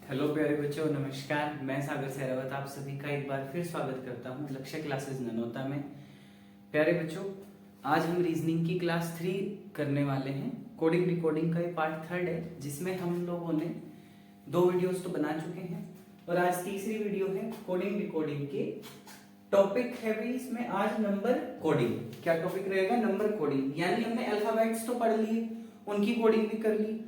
Hello प्यारे बच्चों, नमस्कार। मैं सागर सहरावत आप सभी का एक बार फिर स्वागत करता हूं लक्ष्य क्लासेस ननौता में। प्यारे बच्चों, आज हम रीजनिंग की क्लास 3 करने वाले हैं। कोडिंग डिकोडिंग का ये पार्ट 3 है, जिसमें हम लोगों ने 2 वीडियोस तो बना चुके हैं और आज तीसरी वीडियो है कोडिंग डिकोडिंग के। टॉपिक है भी इसमें आज नंबर कोडिंग। क्या टॉपिक रहेगा? Number coding. यानी हमने अल्फाबेट्स तो पढ़ लिए, उनकी कोडिंग भी कर ली।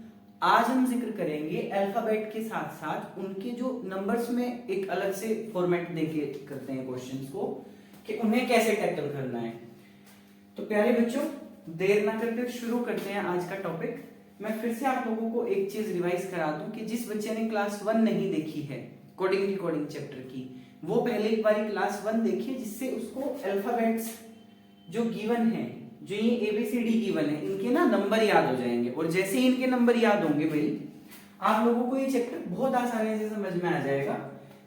आज हम जिक्र करेंगे अल्फाबेट के साथ साथ उनके जो नंबर्स में एक अलग से फॉर्मेट देके करते हैं क्वेश्चंस को, कि उन्हें कैसे टैकल करना है। तो प्यारे बच्चों, देर ना करते शुरू करते हैं आज का टॉपिक। मैं फिर से आप लोगों को एक चीज रिवाइज करा दूं कि जिस बच्चे ने क्लास 1 नहीं देखी है कोडिंग डिकोडिंग चैप्टर की, वो पहले एक बार क्लास 1 देखिए, जिससे उसको अल्फाबेट्स जो गिवन है, जो ये एबीसीडी गिवन है, इनके ना नंबर याद हो जाएंगे। और जैसे ही इनके नंबर याद होंगे भाई, आप लोगों को ये चैप्टर बहुत आसानी से समझ में आ जाएगा।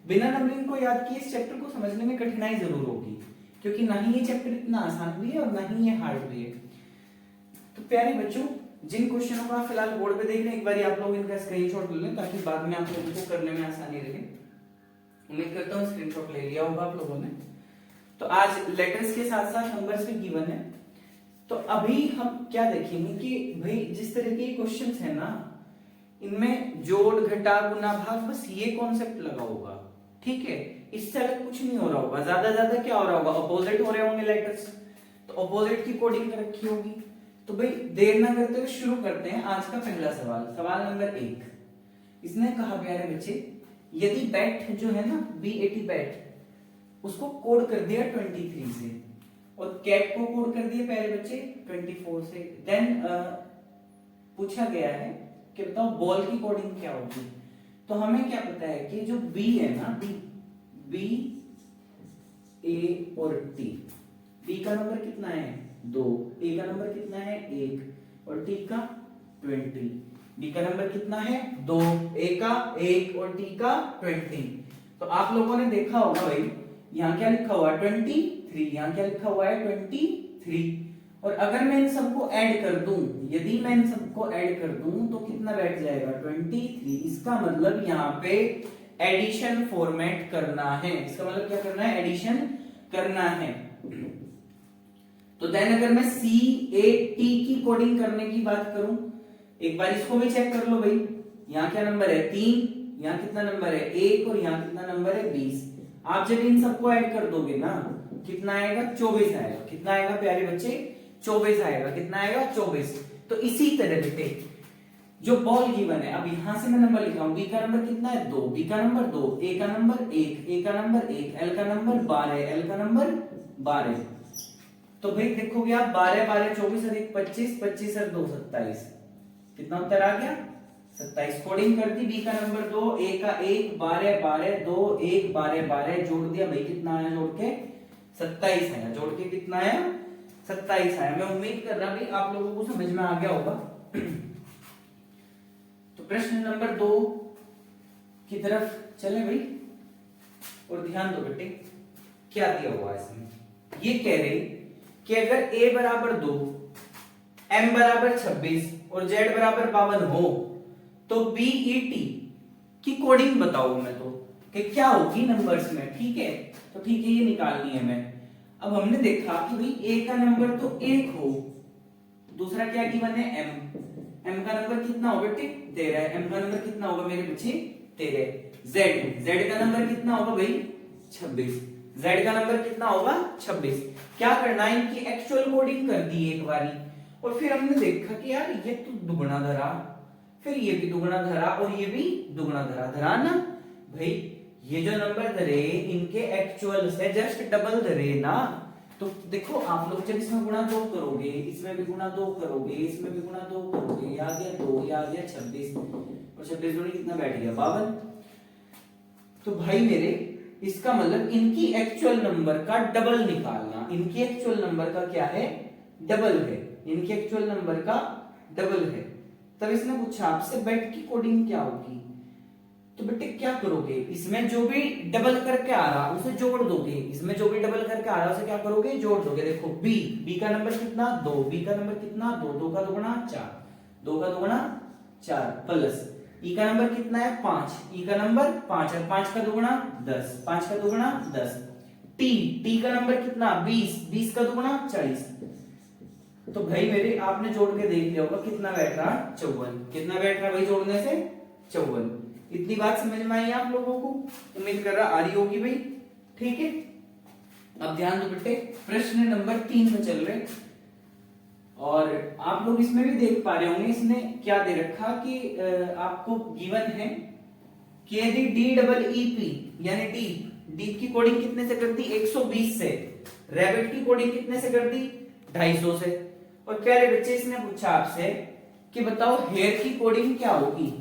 बिना नंबरिंग को याद किए इस चैप्टर को समझने में कठिनाई जरूर होगी, क्योंकि ना ही ये चैप्टर इतना आसान भी है और ना ही ये हार्ड भी है। तो प्यारे बच्चों, जिन क्वेश्चनों को आप फिलहाल बोर्ड पे देख रहे हैं, एक बार आप लोग इनका स्क्रीनशॉट ले लें ताकि बाद में आप लोगों को करने में आसानी रहे। उम्मीद करता हूँ स्क्रीनशॉट ले लिया होगा आप लोगों ने। तो आज लेटर्स के साथ साथ नंबर्स भी गिवन है। तो अभी हम क्या देखेंगे कि भाई जिस तरह के क्वेश्चंस है ना, इनमें जोड़ घटा गुना भाग, बस ये कॉन्सेप्ट लगा होगा। ठीक है, इससे अलग कुछ नहीं हो रहा होगा। ज्यादा क्या हो रहा होगा? अपोजिट हो रहे होंगे लेटर्स, तो अपोजिट की कोडिंग कर रखी होगी। तो भाई देर ना करते हुए शुरू करते हैं आज का पहला सवाल। सवाल नंबर 1। इसने कहा प्यारे बच्चे, यदि बैट जो है ना B80 बैट, उसको कोड कर दिया 23 से और कैट को कोड कर दिया प्यारे बच्चे 24 से। देन पूछा गया है कि बताओ बॉल की कोडिंग क्या होगी। तो हमें क्या पता है कि जो बी है ना, बी ए और टी, बी का नंबर कितना है 2, ए का नंबर कितना है 1 और टी का 20। बी का नंबर कितना है 2, ए का 1 और टी का 20। तो आप लोगों ने देखा होगा भाई, यहाँ क्या लिखा हुआ है 23, यहाँ क्या लिखा हुआ है 23। और अगर मैं इन सबको ऐड कर दूं, यदि मैं इन सबको ऐड कर दूं तो कितना बैठ जाएगा 23। इसका मतलब यहाँ पे एडिशन फॉर्मेट करना है। इसका मतलब क्या करना है? एडिशन करना है। तो देन अगर मैं CAT की कोडिंग करने की बात करूं, एक बार इसको भी चेक कर लो भाई। यहाँ क्या नंबर है 3, यहाँ कितना नंबर है 1 और यहाँ कितना नंबर है 20। आप जब इन सबको ऐड कर दोगे ना, कितना आएगा 24 आएगा। कितना आएगा प्यारे बच्चे? 24 आएगा। कितना आएगा 24। तो इसी तरह बेटे जो बॉल गिवन है, अब यहां से मैं नंबर लिखा हूं। बी का नंबर कितना है 2, बी का नंबर 2, ए का नंबर 1, ए का नंबर 1, एल का नंबर 12, एल का नंबर 12। तो भाई देखोगे आप 12 12 24 और 1 25, 25 और 2 27। कितना उत्तर आ गया? 27। कोडिंग कर दी। बी का नंबर 2, ए का 1, 12 12 2 1 12 12 जोड़ दिया भाई, कितना आया जोड़ के 27 आया। जोड़ के कितना आया 27 आया। मैं उम्मीद कर रहा भाई आप लोगों को समझ में आ गया होगा। तो प्रश्न नंबर 2 की तरफ चले भाई, और ध्यान दो बेटे क्या दिया हुआ है इसमें। ये कह रहे कि अगर a बराबर 2, m बराबर 26 और z बराबर 52 हो तो BET की कोडिंग बताओ मैं तो कि क्या होगी नंबर्स में। ठीक है, तो ठीक है, ये निकालनी है मैं। अब हमने देखा कि भाई a का नंबर तो 1 हो, दूसरा क्या गिवन है m का नंबर कितना होगा बेटे 13, m का नंबर कितना होगा मेरे बच्चे 13। z का नंबर कितना होगा भाई 26, z का नंबर कितना होगा 26। क्या करना है, इनकी एक्चुअल कोडिंग कर दी एक बारी, और फिर हमने देखा कि यार ये तो दुगना धरा, फिर ये भी दुगना धरा और ये भी दुगना धरा ना भाई। ये जो नंबर धरे इनके एक्चुअल से जस्ट डबल धरे ना। तो देखो आप लोग जब इसमें गुणा 2 करोगे, इसमें भी गुणा 2 करोगे, इसमें भी गुणा 2 करोगे, ये आ गया 2, ये आ गया 26 और 26 जोड़ी कितना बैठ गया 52। तो भाई मेरे इसका मतलब इनकी एक्चुअल नंबर का डबल निकालना। इनकी एक्चुअल नंबर का क्या है? डबल है। इनके एक्चुअल नंबर का डबल है। तब इसने पूछा आपसे बेट की कोडिंग क्या होगी। तो बेटे क्या करोगे, इसमें जो भी डबल करके आ रहा उसे जोड़ दोगे, इसमें जो भी डबल करके आ रहा उसे क्या करोगे जोड़ दोगे। देखो बी का नंबर कितना 2, बी का नंबर कितना 2, 2 का दुगुना 4, 2 का दुगुना 4 प्लस ई का नंबर कितना है 5, ई का नंबर 5 और 5 का दुगुना 10, 5 का दुगुना 10। टी का नंबर कितना 20, 20 का दुगुना 40। तो भाई मेरे आपने जोड़ के देख लिया होगा कितना बैठ रहा 54, कितना बैठ रहा भाई जोड़ने से 54। इतनी बात समझ में आई आप लोगों को? उम्मीद कर रहा आ रही होगी भाई। ठीक है, अब ध्यान दो बेटे, प्रश्न नंबर 3 पे चल रहे और आप लोग इसमें भी देख पा रहे होंगे इसने क्या दे रखा कि आपको गिवन है कि यदि डी डबल ई पी यानी डीप की कोडिंग कितने से कर दी 120 से, रैबिट की कोडिंग कितने से कर दी 250 से। और प्यारे बच्चे इसने पूछा आपसे कि बताओ हेयर की कोडिंग क्या होगी।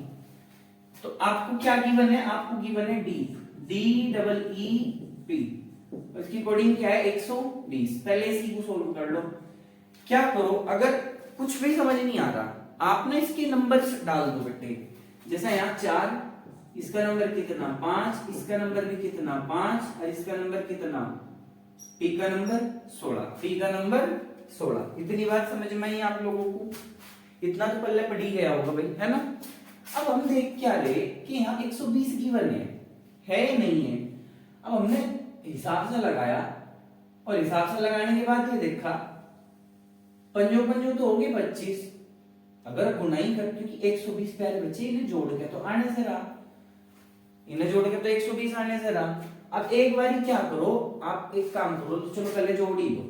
तो आपको क्या गिवन है, आपको गिवन है डी डबल ई पी, उसकी कोडिंग क्या है 120। पहले इसी को सोल्व कर लो। क्या करो, अगर कुछ भी समझ नहीं आ रहा आपने इसके नंबर्स डाल दो बेटे। जैसा यहाँ 4, इसका नंबर कितना 5, इसका नंबर भी कितना 5 और इसका नंबर कितना पी का नंबर 16, पी का नंबर 16। इतनी बात समझ में आई आप लोगों को? इतना तो पल्ले पड़ ही गया होगा भाई, है ना। अब हम देख क्या रहे कि यहाँ 120 गिवन है या नहीं है। अब हमने हिसाब से लगाया और हिसाब से लगाने के बाद ये देखा पंजो पंजो तो हो गए 25। अगर गुनाई कर, क्योंकि 120 प्यारे बच्चे इन्हें जोड़ के तो आने से रहा, इन्हें जोड़ के तो 120 आने से रहा। अब एक बार क्या करो, आप एक काम करो, तो चलो पहले जोड़ ही दो,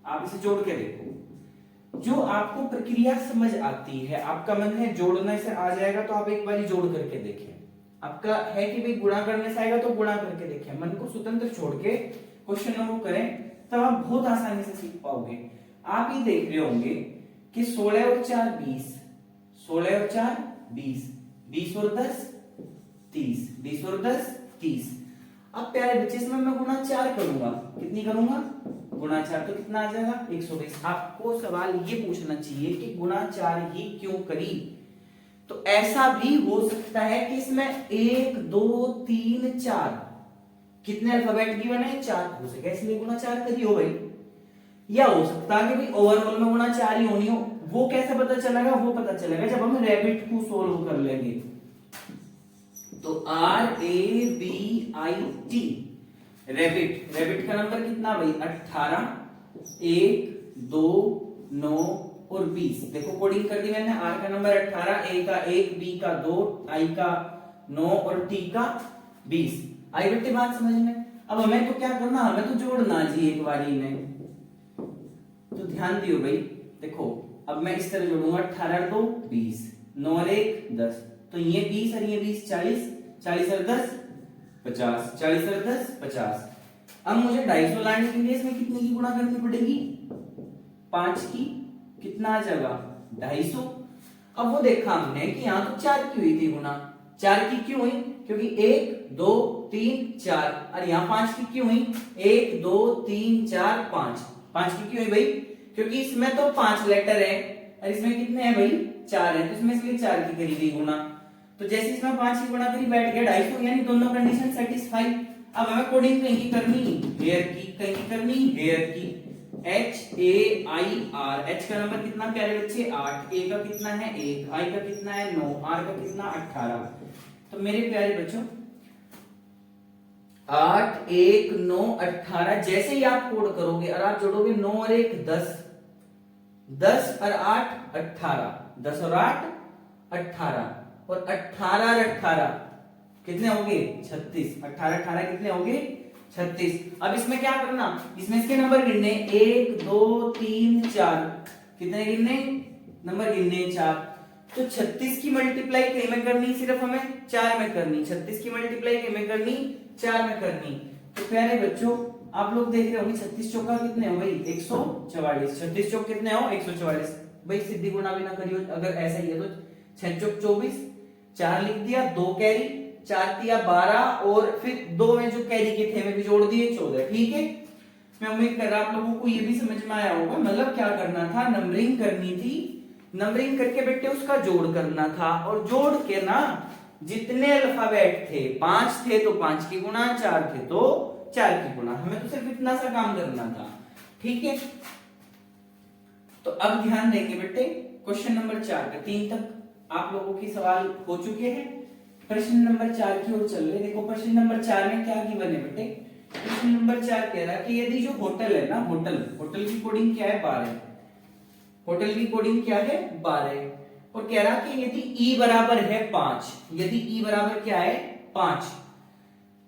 आप इसे जोड़ के देखो। जो आपको प्रक्रिया समझ आती है, आपका मन है जोड़ने से आ जाएगा तो आप एक बार जोड़ करके देखें। आपका है कि भाई गुणा करने से आएगा तो गुणा करके देखें, मन को स्वतंत्र छोड़ के क्वेश्चनों को करें, तब आप बहुत आसानी से सीख पाओगे। आप ये देख रहे होंगे कि 16 और 4 20, 16 और 4 20, 20 और 10 30, 20 और 10 30। अब प्यारे बच्चे इसमें मैं गुणा 4 करूंगा, कितनी करूंगा गुणा 4, तो कितना आ जाएगा 120। आपको सवाल ये पूछना चाहिए कि गुणा 4 ही क्यों करी। तो ऐसा भी हो सकता है कि इसमें 1 2 3 4 कितने अल्फाबेट की बने 4 हो सके, इसलिए गुणा 4 करी हो भाई। या हो सकता है कि भाई ओवरऑल में गुणा 4 ही होनी हो। वो कैसे पता चलेगा, वो पता चलेगा जब हम रैबिट को सोल्व कर लेंगे। तो RABIT रैबिट का नंबर कितना भाई 18, 1 2 9 और 20। देखो कोडिंग कर दी मैंने। R का नंबर 18, A का 1, B का 2, I का 9 और T का 20। आई बेटे बात समझ में? अब हमें तो क्या करना, हमें तो जोड़ना जी एक बारी इन्हें। तो ध्यान दियो भाई, देखो अब मैं इस तरह जोड़ूंगा 18 और 2 20, 9 और 1 10, तो ये 20 और ये 20 40, 40 और 10 50, 40 और 10 50। अब मुझे 250 लाने के लिए इसमें कितने की गुणा करनी पड़ेगी 5 की, कितना आ जाएगा 250। अब वो देखा हमने कि यहाँ तो 4 की हुई थी गुणा, 4 की क्यों हुई, क्योंकि 1 2 3 4, और यहाँ 5 की क्यों हुई 1 2 3 4 5, 5 की क्यों हुई भाई, क्योंकि इसमें तो 5 लेटर है और इसमें कितने हैं भाई 4 है, तो इसमें इसलिए 4 की करी गई गुणा। तो जैसे इसमें 5 की गुणा करी बैठ गया 250, यानी दोनों कंडीशन सेटिस्फाई। अब हमें कोडिंग कहीं की करनी हेयर की, कहीं की करनी हेयर की। HAIR, H का नंबर कितना प्यारे बच्चे 8, A का कितना है 1, I का कितना है 9, R का कितना 18। तो मेरे प्यारे बच्चों 8 1 9 18, जैसे ही आप कोड करोगे और आप जोड़ोगे 9 और 1 10, 10 और 8 18, 10 और 8 18, और 18 और 18 कितने होंगे 36, 18 18 कितने होंगे 36। अब इसमें क्या करना, इसमें इसके नंबर गिनने 1 2 3 4, कितने गिनने नंबर गिनने 4। तो 36 की मल्टीप्लाई कहीं में करनी, सिर्फ हमें 4 में करनी। 36 की मल्टीप्लाई कहीं में करनी 4 में करनी। तो प्यारे बच्चों आप लोग देख रहे होंगे 36 चौका कितने हो भाई 144, 36 चौक कितने हो 144। भाई सीधी गुणा भी ना करियो, अगर ऐसा ही है तो 6 चौक 24, 4 लिख दिया, 2 कैरी, 4 दिया 12, और फिर 2 में जो कैरी के थे में भी जोड़ दिए 14। ठीक है, मैं उम्मीद कर रहा आप लोगों को ये भी समझ में आया होगा। मतलब क्या करना था, नंबरिंग करनी थी, नंबरिंग करके बेटे उसका जोड़ करना था, और जोड़ के ना जितने अल्फाबेट थे 5 थे तो 5 की गुणा, 4 थे तो 4 की गुणा, हमें तो सिर्फ इतना सा काम करना था। ठीक है, तो अब ध्यान देंगे बेटे क्वेश्चन नंबर 4 पे 3 तक। आप लोगों की सवाल हो चुके हैं। प्रश्न नंबर 4 की ओर चल रहे। देखो प्रश्न नंबर 4 में क्या गिवन है बेटे। प्रश्न नंबर 4 कह रहा है कि यदि जो होटल है ना, होटल की कोडिंग क्या है 12, होटल की कोडिंग क्या है 12, और कह रहा कि यदि ई बराबर है 5, यदि ई बराबर क्या है 5,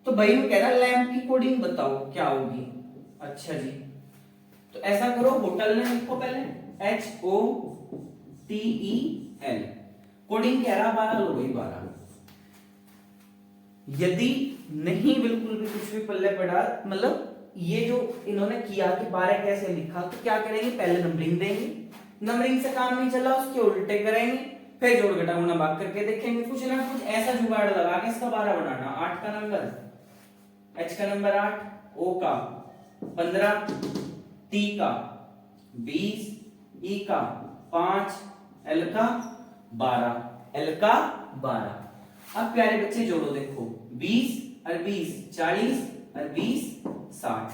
तो भाई वो कह रहा लैंप की कोडिंग बताओ क्या होगी। अच्छा जी, तो ऐसा करो, होटल ने लिखो पहले HOTEL, कोडिंग कह रहा 12, लो भाई 12। यदि नहीं बिल्कुल भी कुछ भी पल्ले पड़ा, मतलब ये जो इन्होंने किया कि 12 कैसे लिखा, तो क्या करेंगे, पहले नंबरिंग देंगे, नंबरिंग से काम नहीं चला उसके उल्टे करेंगे, फिर जोड़ घटा गुणा भाग करके देखेंगे, कुछ ना कुछ ऐसा जुगाड़ लगा के इसका 12 बनाना। 8 का नंबर, H का नंबर 8, O का 15, T का 20, E का 5, L का 12, L का 12। अब प्यारे बच्चे जोड़ो, देखो 20 और 20 40 और 20 60,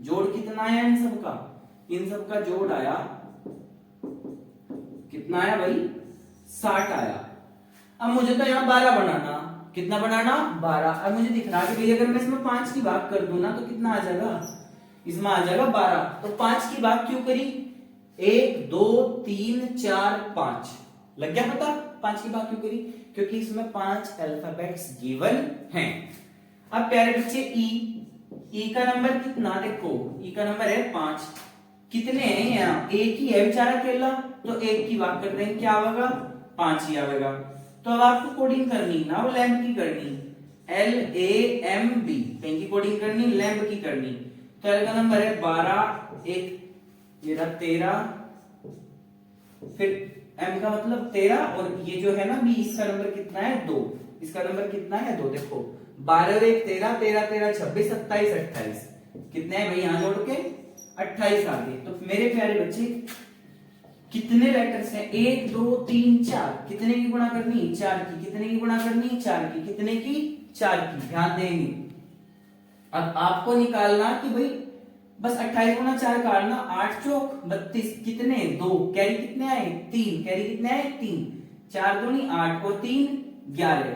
जोड़ कितना आया इन सबका, इन सबका जोड़ आया कितना आया भाई 60 आया। अब मुझे तो यहाँ 12 बनाना, कितना बनाना 12। अब मुझे दिख रहा कि भाई अगर मैं इसमें 5 की भाग कर दूं ना तो कितना आ जाएगा, इसमें आ जाएगा 12। तो 5 की भाग क्यों करी, 1 2 3 4 5, लग गया पता 5 की भाग क्यों करी, क्योंकि इसमें 5 अल्फाबेट्स गिवन हैं। अब प्यारे बच्चे ई का नंबर कितना, देखो ई का नंबर है 5, कितने हैं यहाँ, एक ही है बेचारा अकेला, तो एक की भाग कर देंगे क्या आएगा 5 ही आएगा। तो अब आपको कोडिंग करनी ना, वो लैंप की करनी, LAMB, कहीं की कोडिंग करनी, लैंप की करनी। तो एल का नंबर है 12, एक ये रहा 13, फिर M का मतलब 13, और ये जो है ना बी, इसका नंबर कितना है 2, इसका नंबर कितना है 2। देखो 12 और 1 13, 13 13 26 27 28, कितने हैं भाई यहाँ जोड़ के 28 आ गए। तो मेरे प्यारे बच्चे कितने लेटर्स हैं, 1 2 3 4, कितने की गुणा करनी 4 की, कितने की गुणा करनी 4 की, कितने की 4 की, ध्यान देंगे। अब आपको निकालना कि भाई बस 28 गुणा 4 काटना, 8 चौक 32, कितने 2, कैरी कितने आए 3, कैरी कितने आए 3, 4 दूनी 8 और 3 11,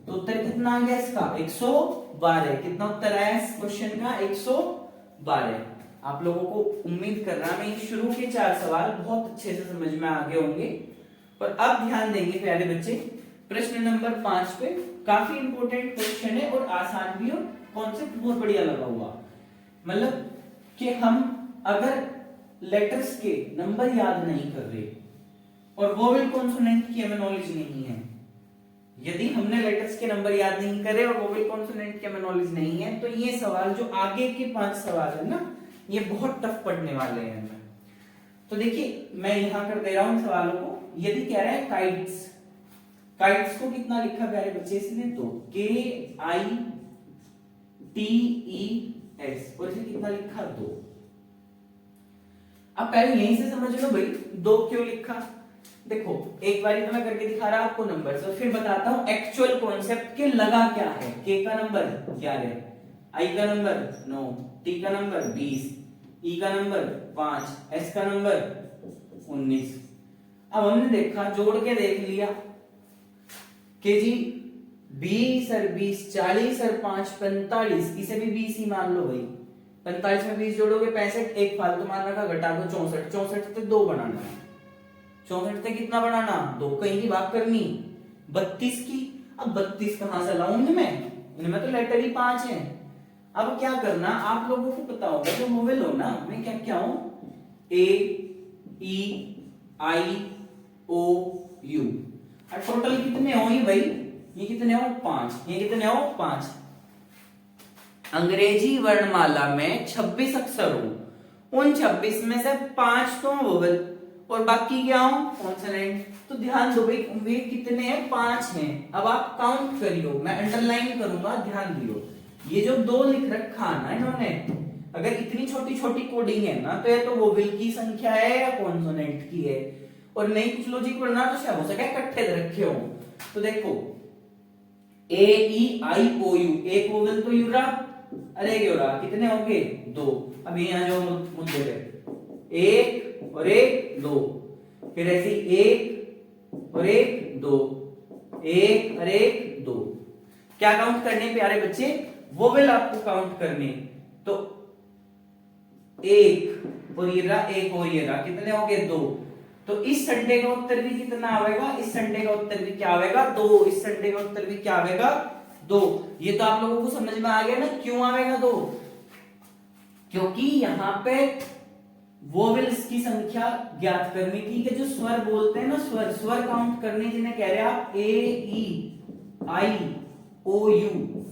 तो उत्तर कितना आ गया इसका 112। कितना उत्तर आया इस क्वेश्चन का 112। आप लोगों को उम्मीद कर रहा मैं शुरू के 4 सवाल बहुत अच्छे से समझ में आ गए होंगे। और अब ध्यान देंगे प्यारे बच्चे प्रश्न नंबर 5 पे, काफी इंपॉर्टेंट क्वेश्चन है और आसान भी, और कॉन्सेप्ट बहुत बढ़िया लगा हुआ। मतलब कि हम अगर लेटर्स के नंबर याद नहीं कर रहे और वोवेल कॉन्सोनेंट की हमें नॉलेज नहीं है, यदि हमने लेटर्स के नंबर याद नहीं करे और वोवेल कॉन्सोनेंट की हमें नॉलेज नहीं है, तो ये सवाल जो आगे के 5 सवाल है ना, ये बहुत टफ पढ़ने वाले हैं हमें। तो देखिए मैं यहां कर दे रहा हूं सवालों को। यदि कह रहा है काइट्स, काइट्स को कितना लिखा प्यारे बच्चे इसने, तो KITES, और इसे कितना लिखा 2। अब पहले यहीं से समझ लो भाई 2 क्यों लिखा। देखो एक बार तो मैं करके दिखा रहा आपको नंबर, तो फिर बताता हूं एक्चुअल कॉन्सेप्ट के लगा क्या है। K का नंबर 11, I का नंबर 9, T का नंबर 20, E का नंबर 5, S का नंबर 19। अब हमने देखा जोड़ के देख लिया कि जी 20 और 20 40 और 5 45, इसे भी 20 ही मान लो भाई। 45 में 20 जोड़ोगे 65, एक फालतू मान रखा, घटा दो 64, 64 से 2 बनाना है, 64 से कितना बनाना 2, कहीं की भाग करनी 32 की। अब 32 कहां से लाऊं इनमें, इनमें तो लेटर ही 5 हैं। अब क्या करना, आप लोगों को पता होगा जो वोवेल हो ना, मैं क्या क्या हूं AEIOU, और टोटल कितने हो ये भाई, ये कितने हो 5, ये कितने हो 5। अंग्रेजी वर्णमाला में 26 अक्षर हो, उन 26 में से 5 तो वोवेल और बाकी क्या हो कॉन्सोनेंट। तो ध्यान दो भाई वे कितने हैं 5 हैं। अब आप काउंट करियो, मैं अंडरलाइन करूंगा, ध्यान दियो। ये जो 2 लिख रखा ना इन्होंने, अगर इतनी छोटी छोटी कोडिंग है ना, तो ये तो वोवेल की संख्या है या कॉन्सोनेंट की है। और नहीं कुछ लॉजिक पढ़ना तो शायद हो सके इकट्ठे रखे हो। तो देखो AEIOU, एक वोवेल तो यू रहा, अरे क्यों रहा, कितने हो गए 2। अब यहाँ जो मुद्दे पे 1 और 1 2, फिर ऐसे 1 और एक, दो, एक और एक, दो। क्या काउंट करने प्यारे बच्चे? वोवेल आपको काउंट करने। तो एक और ये रहा, एक और ये रहा, कितने हो गए? दो। तो इस संडे का उत्तर भी कितना आएगा? इस संडे का उत्तर भी क्या आएगा? दो। इस संडे का उत्तर भी क्या आएगा? दो। ये तो आप लोगों को समझ में आ गया ना क्यों आएगा दो? क्योंकि यहां पे वोवेल्स की संख्या ज्ञात करनी थी कि जो स्वर बोलते हैं ना, स्वर, स्वर काउंट करने जिन्हें कह रहे हैं आप ए, ई, आई, ओ, यू,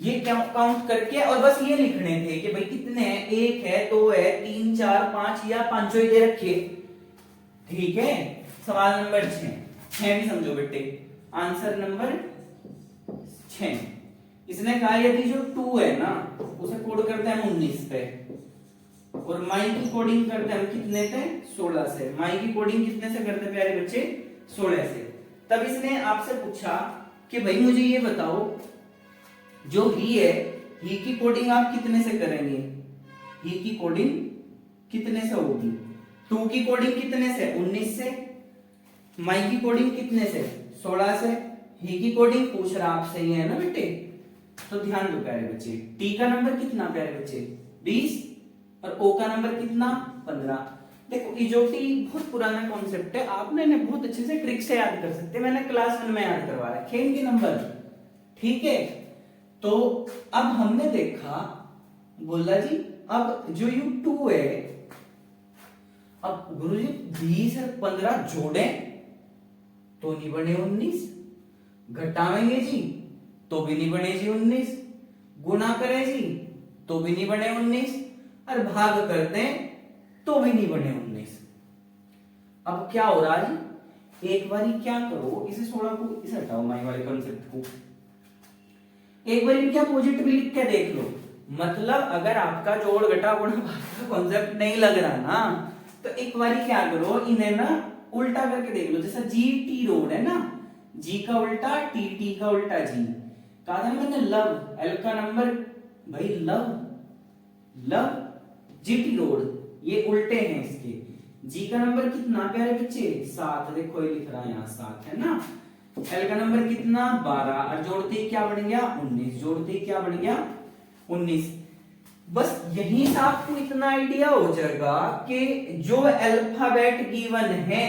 ये काउंट करके और बस ये लिखने थे कि भाई कितने हैं, एक है, दो है, तीन, चार, पांच या पांचों ही दे रखे। ठीक है। सवाल नंबर 6 भी समझो बेटे। Answer number 6। इसने कहा यदि जो 2 है ना उसे कोड करते हैं हम 19 पे और माई की कोडिंग करते हैं हम कितने पे? 16 से। माई की कोडिंग कितने से करते हैं प्यारे बच्चे? 16 से। तब इसने आपसे पूछा कि भाई मुझे ये बताओ जो ही है, ही की कोडिंग आप कितने से करेंगे? ही की कोडिंग कितने से होगी? 2 की कोडिंग कितने से? 19 से। माई की कोडिंग कितने से? 16 से। ही की कोडिंग पूछ रहा आपसे ही है ना बेटे। तो ध्यान दो प्यारे बच्चे, टी का नंबर कितना प्यारे बच्चे? 20 और ओ का नंबर कितना? 15। देखो इजोटी बहुत पुराना कॉन्सेप्ट है, आपने इन्हें बहुत अच्छे से ट्रिक से याद कर सकते हैं। मैंने क्लास 1 में याद करवा रखे इनके नंबर। ठीक है। तो अब हमने देखा, बोला जी अब जो U2 है, अब गुरुजी 20 और 15 जोड़े तो नहीं बने 19, घटावेंगे जी तो भी नहीं बने जी 19, गुणा करें जी तो भी नहीं बने 19 और भाग कर दें तो भी नहीं बने 19। अब क्या हो रहा है जी? एक बारी क्या करो, इसे 16 को इसे हटाओ, माई वाले कॉन्सेप्ट को एक बार क्या पॉजिटिव लिख के देख लो। मतलब अगर आपका जोड़ घटा गुणा भाग का कॉन्सेप्ट नहीं लग रहा ना, तो एक बार क्या करो, इन्हें ना उल्टा करके देख लो। जैसा जी टी रोड है ना, जी का उल्टा टी, टी का उल्टा जी। कहा था मैंने लव, एल का नंबर भाई love, love, G T road, ये उल्टे हैं इसके। जी का नंबर कितना प्यारे बच्चे? 7। देखो ये लिख रहा है यहाँ 7 है ना। एल का नंबर कितना? 12 और जोड़ते ही क्या बन गया? 19। जोड़ते ही क्या बन गया? 19। बस यहीं से आपको इतना आइडिया हो जाएगा कि जो अल्फाबेट गिवन है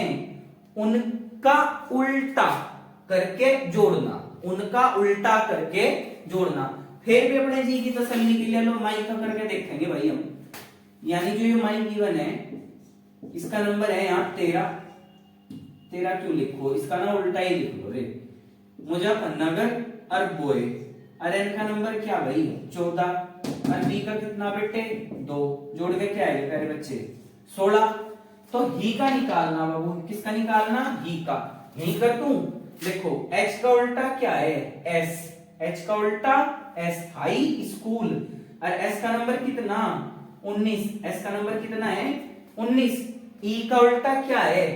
उनका उल्टा करके जोड़ना, उनका उल्टा करके जोड़ना। फिर भी अपने जी की तसल्ली के लिए लो माई का करके देखेंगे भाई हम। यानी जो ये माई गिवन है इसका नंबर है यहाँ 13। 13 क्यों लिखो, इसका ना उल्टा ही लिख लो रे। मुजफ्फरनगर और बोए, अरे इनका नंबर क्या भाई? 14 और बी का कितना बेटे? 2। जोड़ के क्या आएगा प्यारे बच्चे? 16। तो ही का निकालना बाबू, किसका निकालना? ही का। यही कर दूं, देखो h का उल्टा क्या है? s, h का उल्टा s, हाई स्कूल। और s का नंबर कितना? 19। s का नंबर कितना है? 19। e का उल्टा क्या है?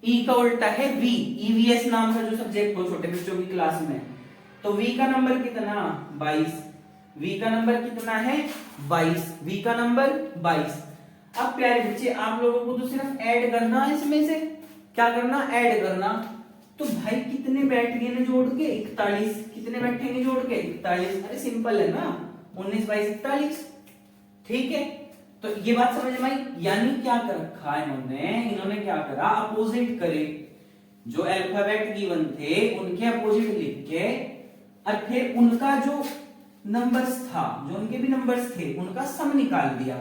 E का उल्टा है V, EVS नाम का जो सब्जेक्ट हो छोटे बच्चों की क्लास में। तो V का नंबर कितना? 22। V का नंबर कितना है? 22। V का नंबर 22। अब प्यारे बच्चे आप लोगों को तो सिर्फ ऐड करना है, इसमें से क्या करना? ऐड करना। तो भाई कितने बैठ गए ना जोड़ के? 41। कितने बैठेंगे जोड़ के? 41। अरे सिंपल है ना, 19 22 41। ठीक है। तो ये बात समझ में आई। यानी क्या कर रखा है इन्होंने क्या करा? अपोजिट करे, जो अल्फाबेट गिवन थे उनके अपोजिट लिख के और फिर उनका जो नंबर्स था, जो उनके भी नंबर्स थे, उनका सम निकाल दिया।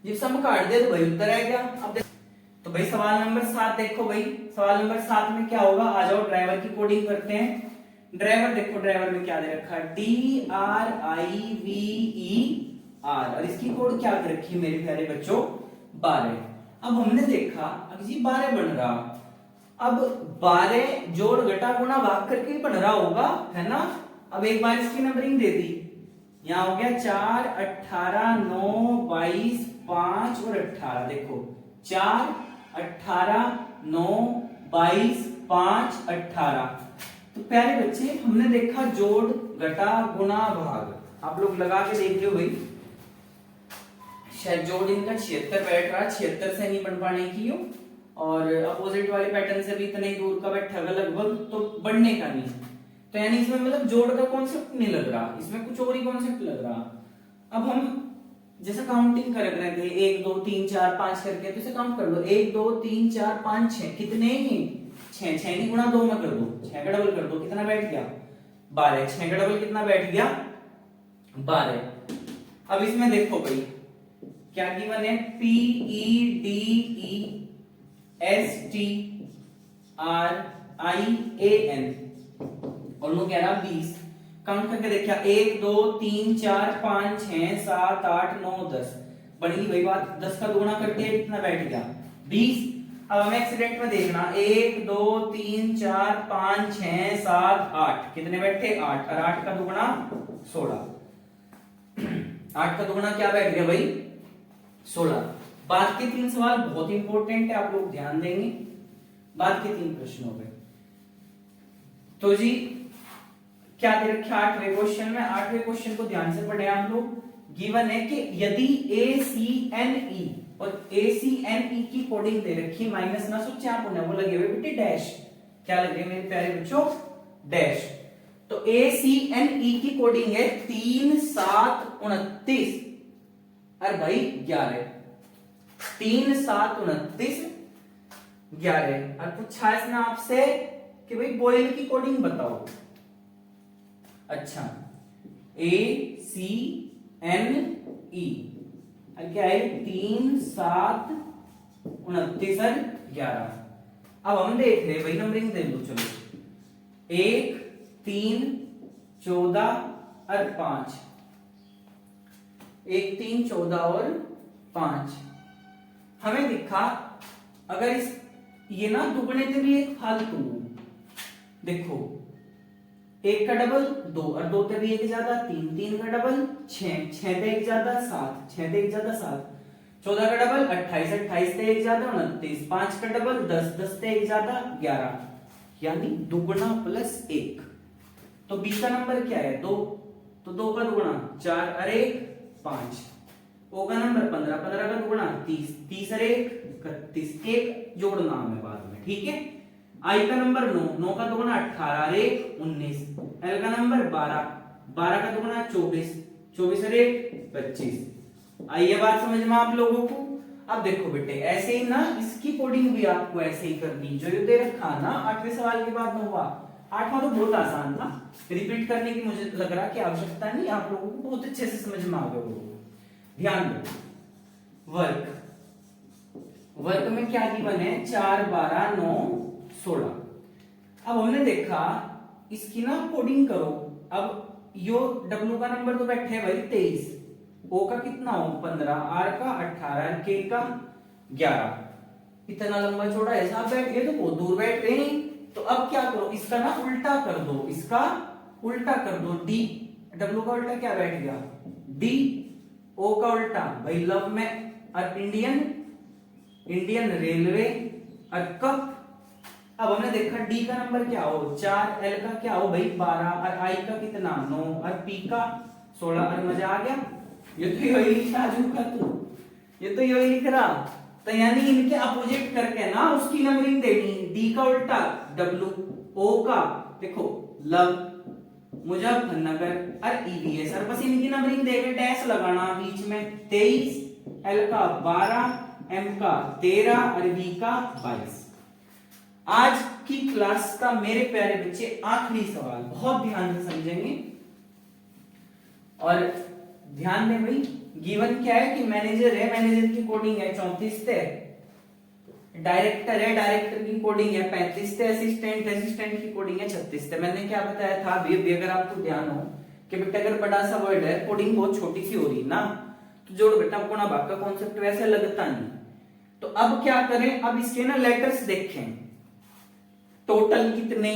जब सम काट दिया तो भाई उत्तर आ गया। अब तो भाई सवाल नंबर 7 देखो भाई, सवाल नंबर 7 में क्या होगा? आ जाओ ड्राइवर की कोडिंग करते हैं। ड्राइवर देखो, ड्राइवर में क्या दे रखा है? DRIVER और इसकी कोड क्या कर रखी है मेरे प्यारे बच्चों? 12। अब हमने देखा अब जी 12 बन रहा। अब 12 जोड़ घटा गुणा भाग करके बन रहा होगा, है ना। अब एक बार इसकी नंबरिंग दे दी, यहाँ हो गया 4 18 9 22 5 और 18। देखो 4 18 9 22 5 18। तो प्यारे बच्चे हमने देखा जोड़ घटा गुणा भाग, आप लोग लगा के देख लो भाई। शायद जोड़ इनका 76 बैठ रहा, 76 से नहीं बन पाने की हो, और अपोजिट वाले पैटर्न से भी इतने ही दूर का बैठा हुआ लगभग, तो बढ़ने का नहीं। तो यानी इसमें मतलब जोड़ का कॉन्सेप्ट नहीं लग रहा, इसमें कुछ और ही कॉन्सेप्ट लग रहा। अब हम जैसे काउंटिंग कर रहे थे 1 2 3 4 5 करके, तो इसे काउंट कर लो 1 2 3 4 5 6, कितने ही 6, 6 की गुणा 2 में कर दो, 6 का डबल कर दो, कितना बैठ गया 12, 6 का डबल कितना बैठ गया 12। अब इसमें देखो भाई क्या गिवन है, PEDESTRIAN और लो कह रहा 20। काउंट करके देखा 1 2 3 4 5 6 7 8 9 10, बड़ी भाई बात, 10 का दुगुना करके कितना बैठ गया 20। अब हमें एक्सीडेंट में देखना 1 2 3 4 5 6 7 8, कितने बैठे 8, और 8 का दुगुना 16, 8 का दुगुना क्या बैठ गया भाई 16। बाद के 3 सवाल बहुत इंपॉर्टेंट है, आप लोग ध्यान देंगे, बाद के 3 प्रश्न हो गए। तो जी क्या दे रखा 8वें क्वेश्चन में, 8वें क्वेश्चन को ध्यान से पढ़े आप लोग। गिवन है कि यदि ACNE और ACNE की कोडिंग दे रखी, माइनस ना सोचे आप, उन्हें वो लगे हुए बेटे डैश, क्या लगे मेरे प्यारे बच्चों डैश। तो ACNE की कोडिंग है 3 7 29, अरे भाई 11, 3 7 29 11। और पूछा इसने आपसे कि भाई बॉयल की कोडिंग बताओ। अच्छा ACNE क्या है 3 7 29 और 11। अब हम देख रहे भाई नंबरिंग दे लो, चलो 1 3 14 और 5, 1 3 14 और 5। हमें दिखा अगर इस ये ना दुगने से भी एक फालतू, देखो 1 का डबल 2 और 2 से भी 1 ज्यादा 3, 3 का डबल 6, 6 से 1 ज्यादा 7, 6 से 1 ज्यादा 7, 14 का डबल 28, 28 से 1 ज्यादा 29, 5 का डबल 10, 10 से 1 ज्यादा 11, यानी दुगुना प्लस 1। तो बी का नंबर क्या है 2, तो 2 का दुगुना 4 और 1 5। ओ का नंबर 15, 15 का दुगुना 30, 30 और 1 31, एक जोड़ना है बाद में, ठीक है। आई का नंबर 9, 9 का दुगुना 18 और 1 19। एल का नंबर 12, 12 का दुगुना 24, 24 और 1 25। आई ये बात समझ में आप लोगों को। अब देखो बेटे ऐसे ही ना इसकी कोडिंग भी आपको ऐसे ही करनी, जो ये दे रखा ना 8वें सवाल के बाद 9वां, 8वां तो बहुत आसान था, रिपीट करने की मुझे लग रहा कि आवश्यकता नहीं, आप लोगों को बहुत अच्छे से समझ में आ गया होगा। ध्यान दो वर्क, वर्क में क्या गिवन है 4 12 9 16। अब हमने देखा इसकी ना कोडिंग करो। अब यो W का नंबर तो बैठे है भाई 23, O का कितना हो 15, R का 18, K का 11। इतना लंबा छोड़ा ऐसा बैठ गए तो बहुत दूर बैठ रहे हैं। तो अब क्या करो इसका ना उल्टा कर दो, इसका उल्टा कर दो, D W का उल्टा क्या बैठ गया D, O का उल्टा भाई लव में, और इंडियन रेलवे और कप। अब हमने देखा डी का नंबर क्या हो 4, एल का क्या हो भाई 12, और आई का कितना 9, और पी का 16। और मजा आ गया, ये तो यही लिखा का तू, ये तो यही लिख रहा। तो यानी इनके अपोजिट करके ना उसकी नंबरिंग देनी, डी का उल्टा डब्ल्यू, ओ का देखो लव, मुजफ्फरनगर और ईवीएस, और बस इनकी नंबरिंग देके डैश लगाना बीच में 23, एल का 12, एम का 13 और वी का 22। आज की क्लास का मेरे प्यारे बच्चे आखिरी सवाल बहुत ध्यान से समझेंगे और ध्यान दें भाई। गिवन क्या है कि मैनेजर है, मैनेजर की कोडिंग है 34 से, डायरेक्टर है, डायरेक्टर की कोडिंग है 35 से, असिस्टेंट की कोडिंग है 36 से। मैंने क्या बताया था भी अगर आपको ध्यान हो कि बेटा अगर बड़ा सा वर्ड है कोडिंग बहुत छोटी सी हो रही ना, तो जोड़ बेटा गुणा भाग का कॉन्सेप्ट वैसे लगता नहीं। तो अब क्या करें, अब इसके ना लेटर्स देखें, टोटल कितने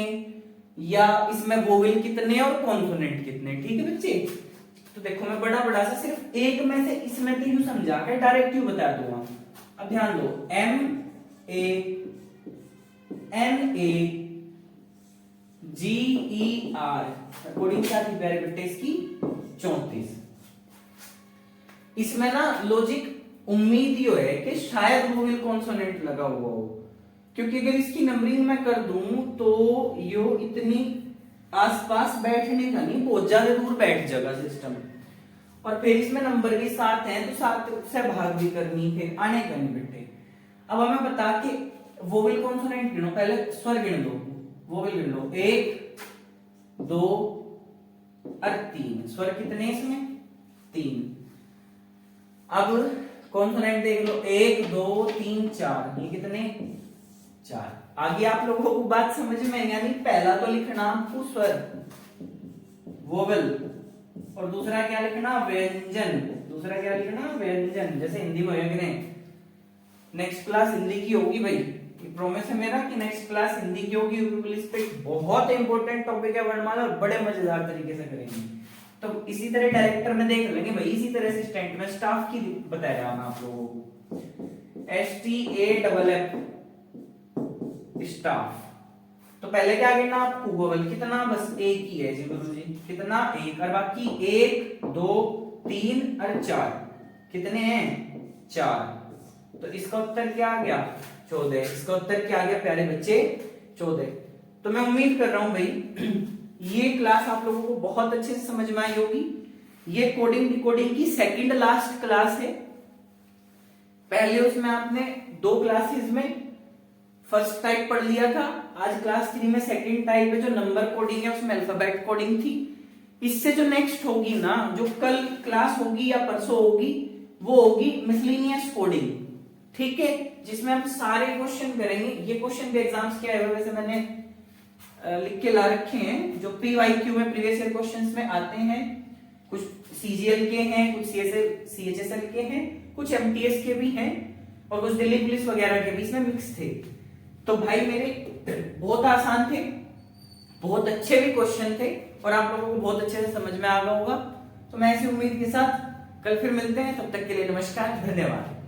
या इसमें वोवेल कितने और कॉन्सोनेंट कितने, ठीक है बच्चे। तो देखो मैं बड़ा सा सिर्फ एक में से इसमें तो यूं समझा के डायरेक्ट यूं बता दूंगा। अब ध्यान दो MANAGER कोडिंग क्या थी प्यारे बेटे इसकी 34। इसमें ना लॉजिक उम्मीद ही है कि शायद वोवेल कॉन्सोनेंट लगा हुआ हो, क्योंकि अगर इसकी नंबरिंग मैं कर दूं तो यो इतनी आसपास बैठने का नहीं, बहुत ज्यादा दूर बैठ जाएगा सिस्टम। और फिर इसमें नंबर भी 7 हैं तो 7 से भाग भी करनी, फिर आने का नहीं बेटे। अब हमें बता कि वोवेल कॉन्सोनेंट गिनो, पहले स्वर गिन लो, वोवेल गिन लो, 1 2 और 3। स्वर कितने इसमें? 3। अब कॉन्सोनेंट देख लो, 1 2 3 4, ये कितने? 4। आगे आप लोगों को बात समझ में आई? यानी पहला तो लिखना आपको स्वर वोवेल, और दूसरा क्या लिखना? व्यंजन। दूसरा क्या लिखना? व्यंजन। जैसे हिंदी में होगा, नेक्स्ट क्लास हिंदी की होगी भाई, प्रॉमिस है मेरा कि नेक्स्ट क्लास हिंदी की होगी। इस पे बहुत इंपॉर्टेंट टॉपिक है वर्णमाला, और बड़े मजेदार तरीके से करेंगे। तो इसी तरह डायरेक्टर में देख लेंगे भाई, इसी तरह असिस्टेंट में स्टाफ की बता रहा हूं आप लोगों को, STAFF स्टाफ। तो पहले क्या करना आपको? वोवेल कितना? बस एक ही है जी गुरु जी, कितना? 1। और बाकी 1 2 3 और 4 कितने हैं? 4। तो इसका उत्तर क्या आ गया? 14। इसका उत्तर क्या आ गया प्यारे बच्चे? 14। तो मैं उम्मीद कर रहा हूं भाई ये क्लास आप लोगों को बहुत अच्छे से समझ में आई होगी। ये कोडिंग डिकोडिंग की सेकंड लास्ट क्लास है। पहले उसमें आपने 2 क्लासेस में फर्स्ट टाइप पढ़ लिया था, आज क्लास 3 में सेकंड टाइप है जो नंबर कोडिंग है, उसमें अल्फाबेट कोडिंग थी। इससे जो नेक्स्ट होगी ना, जो कल क्लास होगी या परसों होगी, वो होगी मिसलेनियस कोडिंग, ठीक है, जिसमें हम सारे क्वेश्चन करेंगे। ये क्वेश्चन भी एग्जाम्स के आए हुए वैसे मैंने लिख के ला रखे हैं, जो PYQ में प्रीवियस ईयर क्वेश्चंस में आते हैं। कुछ CGL के हैं, कुछ CHSL के हैं, कुछ MTS के भी हैं, और कुछ दिल्ली पुलिस वगैरह के भी इसमें मिक्स थे। तो भाई मेरे बहुत आसान थे, बहुत अच्छे भी क्वेश्चन थे, और आप लोगों को बहुत अच्छे से समझ में आ गया होगा। तो मैं ऐसी उम्मीद के साथ कल फिर मिलते हैं, तब तक के लिए नमस्कार, धन्यवाद।